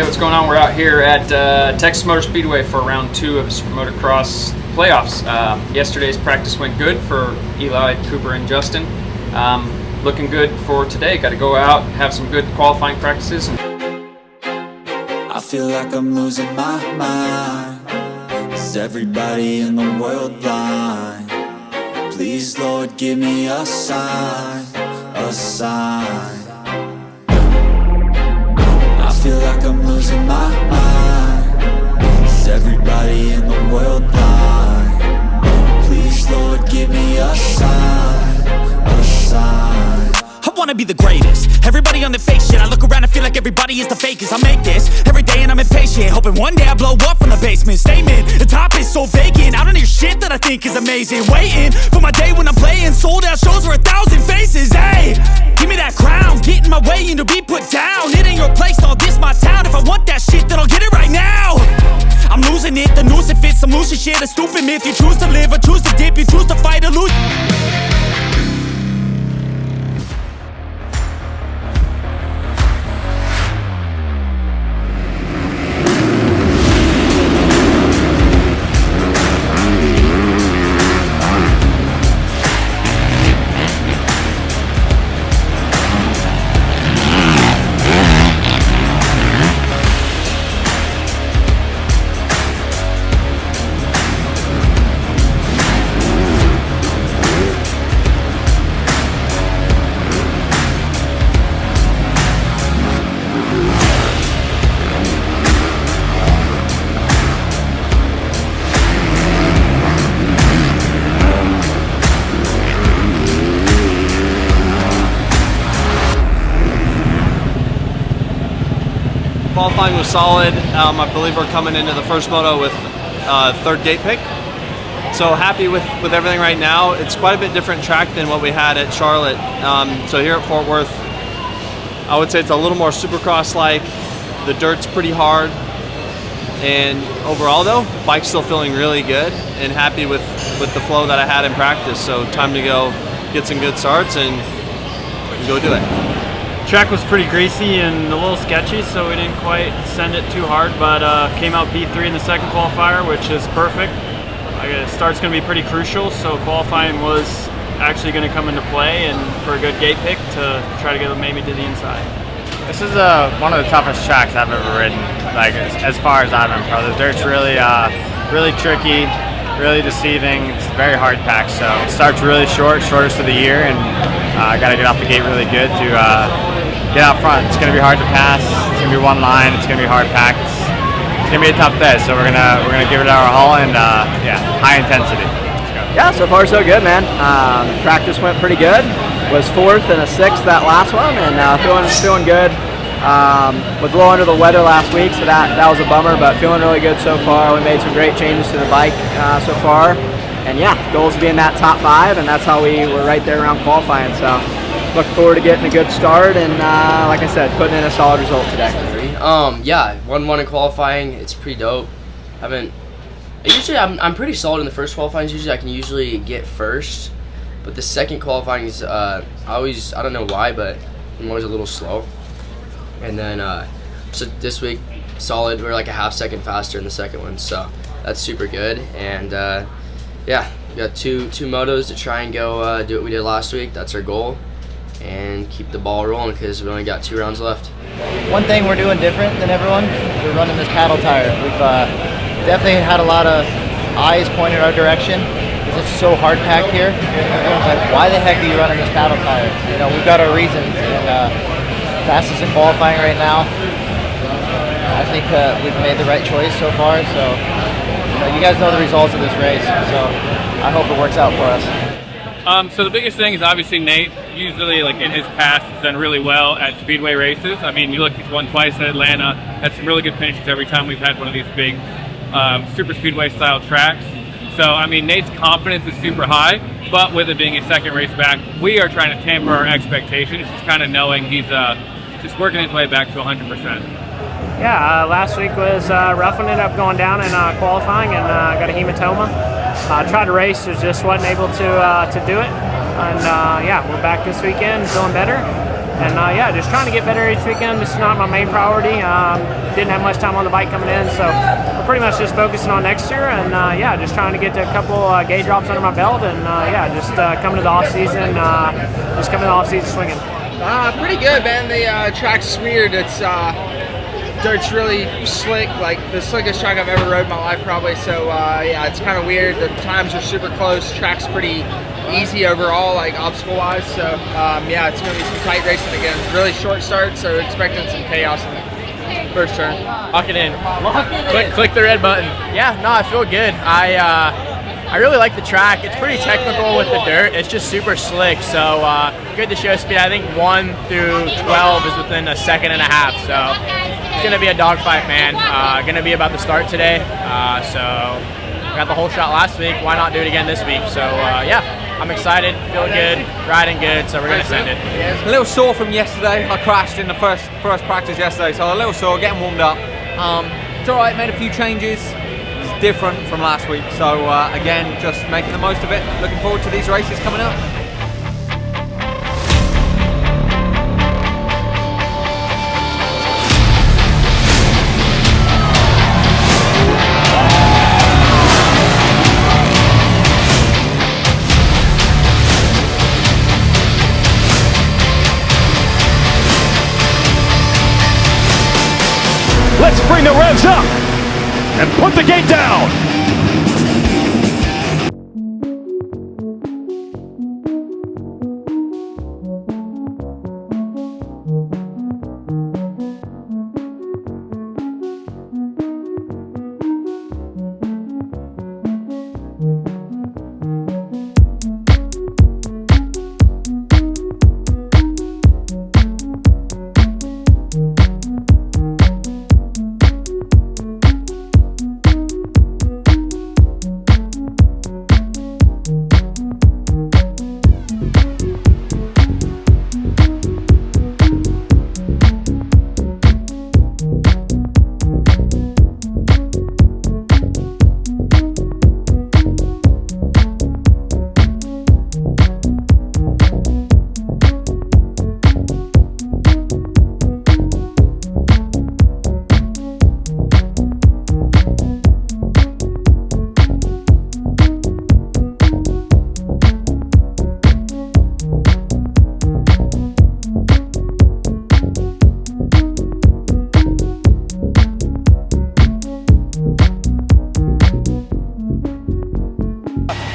what's going on? We're out here at Texas Motor Speedway for round 2 of the Super Motocross playoffs. Yesterday's practice went good for Eli, Cooper, and Justin. Looking good for today. Got to go out, have some good qualifying practices. I feel like I'm losing my mind. Is everybody in the world blind? Please, Lord, give me a sign, a sign. I feel like I'm losing my mind. Is everybody in the world blind? Please, Lord, give me a sign, a sign. I wanna be the greatest. Everybody on the fake shit. I look around and feel like everybody is the fakest. I make this every day and I'm impatient, hoping one day I blow up from the basement. Statement, the top is so vacant. I don't hear shit that I think is amazing. Waiting for my day when I'm playing sold out shows for 1,000 faces. Hey, give me that crown, get in my way and to be put down. It ain't your place, all this my town. If I want that shit, then I'll get it right now. I'm losing it, the noose it fits. I'm losing shit, a stupid myth. You choose to live or choose to dip. You choose to fight or lose. Qualifying was solid. I believe we're coming into the first moto with third gate pick. So happy with everything right now. It's quite a bit different track than what we had at Charlotte. So here at Fort Worth, I would say it's a little more Supercross-like. The dirt's pretty hard. And overall though, bike's still feeling really good and happy with the flow that I had in practice. So time to go get some good starts and go do it. Track was pretty greasy and a little sketchy, so we didn't quite send it too hard, but came out B3 in the second qualifier, which is perfect. Start's going to be pretty crucial, so qualifying was actually going to come into play and for a good gate pick to try to get maybe to the inside. This is one of the toughest tracks I've ever ridden, like as far as I've been pro. The dirt's really tricky, really deceiving. It's very hard packed, so it starts really shortest of the year, and I got to get off the gate really good to get out front. It's going to be hard to pass. It's going to be one line. It's going to be hard packed. It's going to be a tough day, so we're gonna give it our all, and yeah, high intensity. Let's go. Yeah, so far so good, man. Practice went pretty good. Was 4th and a 6th that last one, and feeling good. Was a little under the weather last week, so that was a bummer, but feeling really good so far. We made some great changes to the bike so far, and yeah, goals to be in that top 5, and that's how we were right there around qualifying. So looking forward to getting a good start, and like I said, putting in a solid result today. Yeah, 1-1 in qualifying. It's pretty dope. I'm pretty solid in the first qualifying. Usually I can get first, but the second qualifying is I don't know why, but I'm always a little slow. And then so this week solid. We're like a half second faster in the second one, so that's super good. And yeah, we got two motos to try and go do what we did last week. That's our goal, and keep the ball rolling because we only got 2 rounds left. One thing we're doing different than everyone, we're running this paddle tire. We've definitely had a lot of eyes pointed our direction because it's so hard packed here. Everyone's like, why the heck are you running this paddle tire? You know, we've got our reasons, and fastest in qualifying right now. I think we've made the right choice so far, so you guys know the results of this race, so I hope it works out for us. So the biggest thing is obviously Nate. Usually, like in his past, has done really well at speedway races. I mean, you look, he's won twice at Atlanta. Had some really good finishes every time we've had one of these big super speedway style tracks. So I mean, Nate's confidence is super high, but with it being his second race back, we are trying to temper our expectations, just kind of knowing he's just working his way back to 100%. Yeah, last week was rough. Ended up going down in qualifying and got a hematoma. Tried to race, just wasn't able to do it. And yeah, we're back this weekend, feeling better. And yeah, just trying to get better each weekend. This is not my main priority. Didn't have much time on the bike coming in, so we're pretty much just focusing on next year. And yeah, just trying to get a couple gauge drops under my belt. And yeah, just coming to the off season, swinging. Pretty good, man. The track's weird. It's dirt's really slick, like the slickest track I've ever rode in my life probably. So yeah, it's kind of weird. The times are super close. Track's pretty easy overall, like obstacle wise. So yeah, it's gonna be some tight racing again. Really short start, so expecting some chaos in the first turn. Lock it in. Click the red button. Yeah, no, I feel good. I really like the track. It's pretty technical with the dirt. It's just super slick, so good to show speed. I think 1 through 12 is within a second and a half, so it's gonna be a dogfight, man. Gonna be about the start today, so got the whole shot last week. Why not do it again this week? So yeah, I'm excited, feeling good, riding good, so we're gonna send it. A little sore from yesterday. I crashed in the first practice yesterday, so a little sore, getting warmed up. It's all right, made a few changes. It's different from last week, so again, just making the most of it. Looking forward to these races coming up. Let's bring the revs up and put the gate down.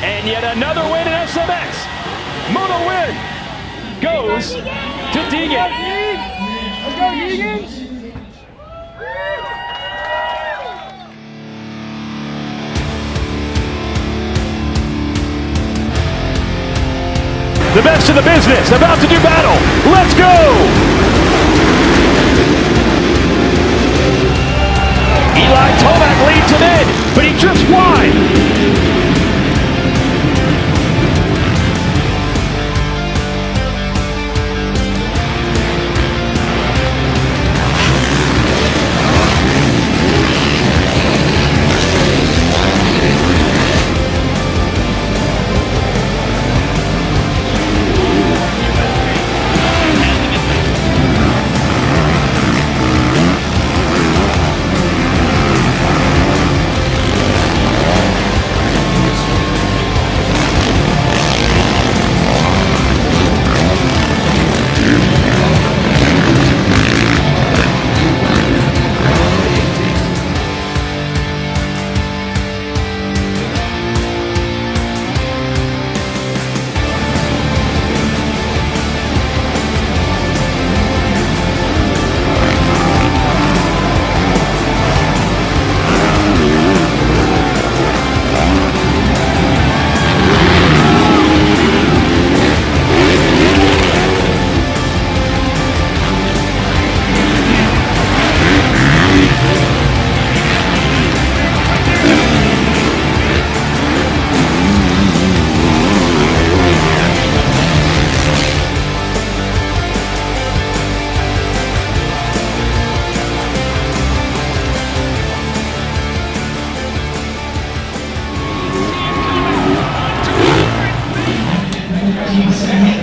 And yet another win in SMX. Moto win goes to Deegan. Let's go, Deegan. The best in the business, about to do battle. Let's go! Eli Tomac leads him in, but he drifts wide.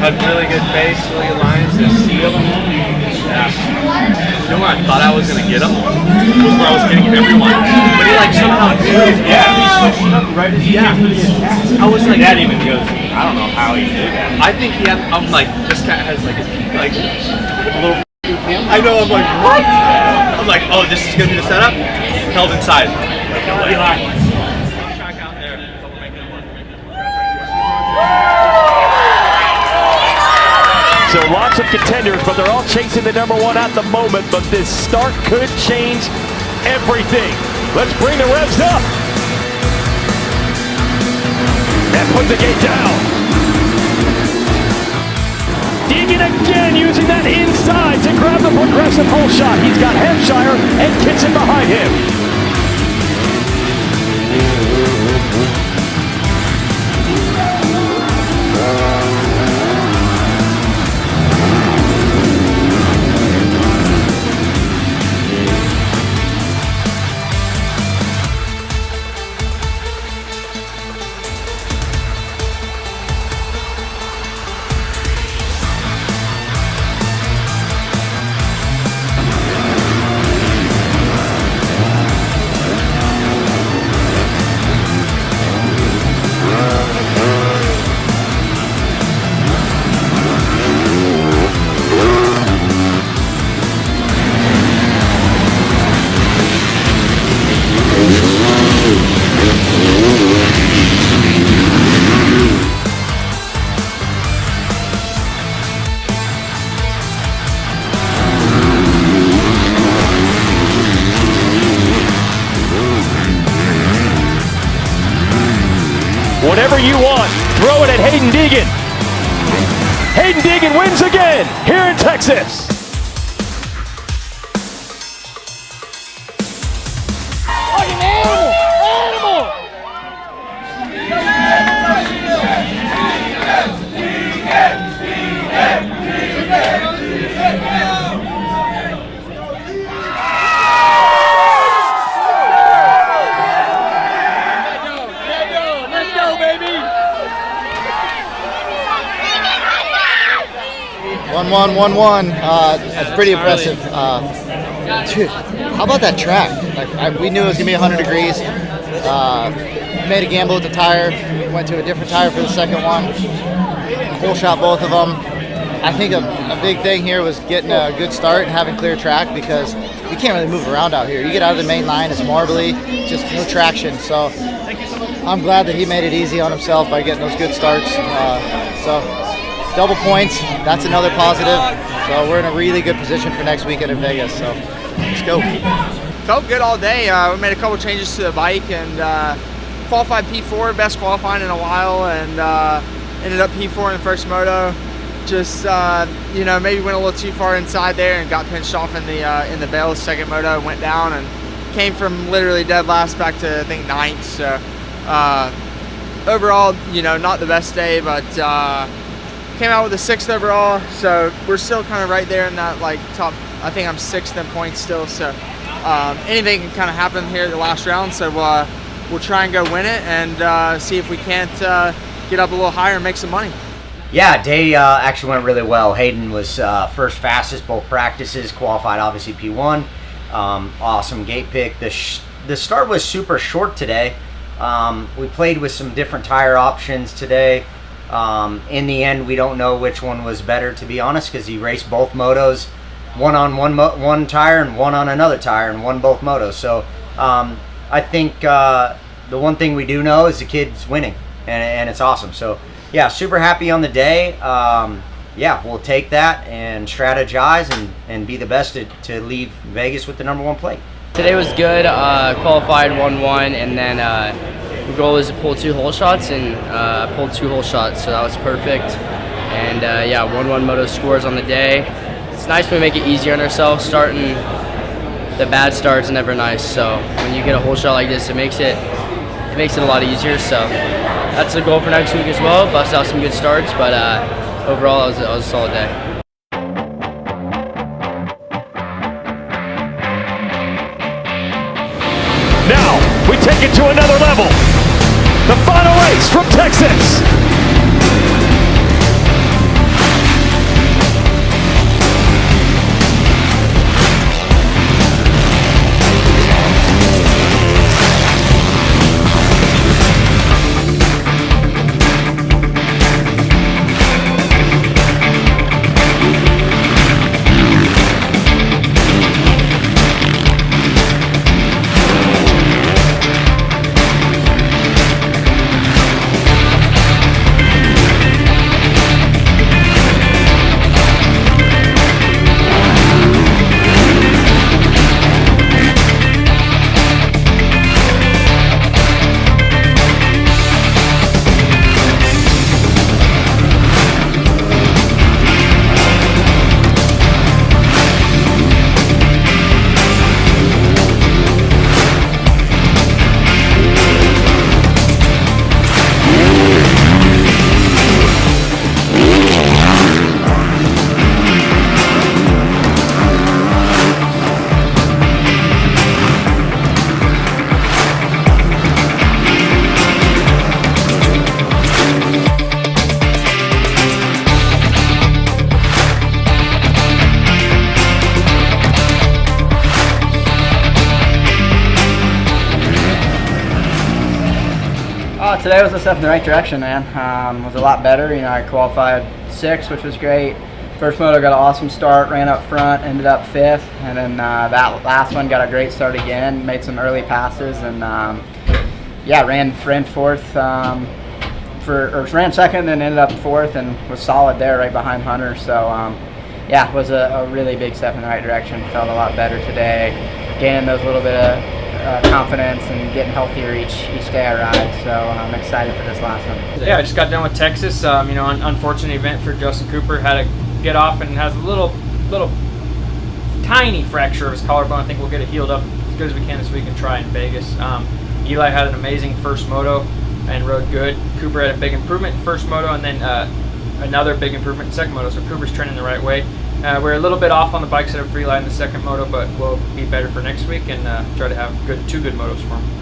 Had really good pace, really good lines. The feeling, man? Yeah. You know where I thought I was gonna get him? Was where I was getting everyone. But he like somehow knew. Yeah, he switched up right as he came for the attack. I was like, Dad even goes, I don't know how he did that. I think he had. I'm like, this cat has like a little. I know. I'm like, what? I'm like, oh, this is gonna be the setup. Held inside. So lots of contenders, but they're all chasing the number one at the moment. But this start could change everything. Let's bring the revs up. And put the gate down. Deegan again using that inside to grab the progressive hole shot. He's got Hampshire and Kitson behind him. Whatever you want, throw it at Hayden Deegan. Hayden Deegan wins again here in Texas. One. That's pretty impressive. Dude, how about that track? Like, we knew it was gonna be 100 degrees. Made a gamble with the tire. Went to a different tire for the second one. Whole shot both of them. I think a big thing here was getting a good start and having clear track, because you can't really move around out here. You get out of the main line, it's marbly, just no traction. So I'm glad that he made it easy on himself by getting those good starts. So double points, that's another positive. So we're in a really good position for next weekend in Vegas. So let's go. Felt good all day. We made a couple changes to the bike and qualified P4, best qualifying in a while, and ended up P4 in the first moto. Just maybe went a little too far inside there and got pinched off in the Bales second moto, went down and came from literally dead last back to I think 9th. So overall, not the best day, but came out with a 6th overall. So we're still kind of right there in that top. I think I'm 6th in points still. So anything can kind of happen here at the last round. So we'll try and go win it and see if we can't get up a little higher and make some money. Yeah, day actually went really well. Hayden was first fastest both practices, qualified obviously P1. Awesome gate pick. The start was super short today. We played with some different tire options today. In the end, we don't know which one was better, to be honest, because he raced both motos, one on one tire and one on another tire, and won both motos. So I think the one thing we do know is the kid's winning, and it's awesome. So yeah, super happy on the day. Yeah, we'll take that and strategize and be the best to leave Vegas with the #1 plate. Today was good. Qualified 1-1, and then the goal is to pull 2 hole shots, and pulled 2 hole shots, so that was perfect. And yeah, 1-1 moto scores on the day. It's nice when we make it easier on ourselves. Starting the bad start's never nice, so when you get a hole shot like this, it makes it a lot easier. So that's the goal for next week as well. Bust out some good starts, but overall, it was a solid day. Now, we take it to another level. The final race from Texas. Today was a step in the right direction, man. Was a lot better. You know, I qualified 6th, which was great. First moto got an awesome start, ran up front, ended up 5th, and then that last one got a great start again. Made some early passes, and yeah, ran 4th. Ran 2nd, then ended up 4th, and was solid there, right behind Hunter. So yeah, it was a really big step in the right direction. Felt a lot better today, gaining those little bit of confidence and getting healthier each day I ride. So I'm excited for this last one. Yeah, I just got done with Texas. You know, unfortunate event for Justin Cooper. Had to get off and has a little tiny fracture of his collarbone. I think we'll get it healed up as good as we can this week and try in Vegas. Eli had an amazing first moto and rode good. Cooper had a big improvement in first moto, and then another big improvement in second moto. So Cooper's trending the right way. We're a little bit off on the bike setup for Eli in the second moto, but we'll be better for next week and try to have two good motos for him.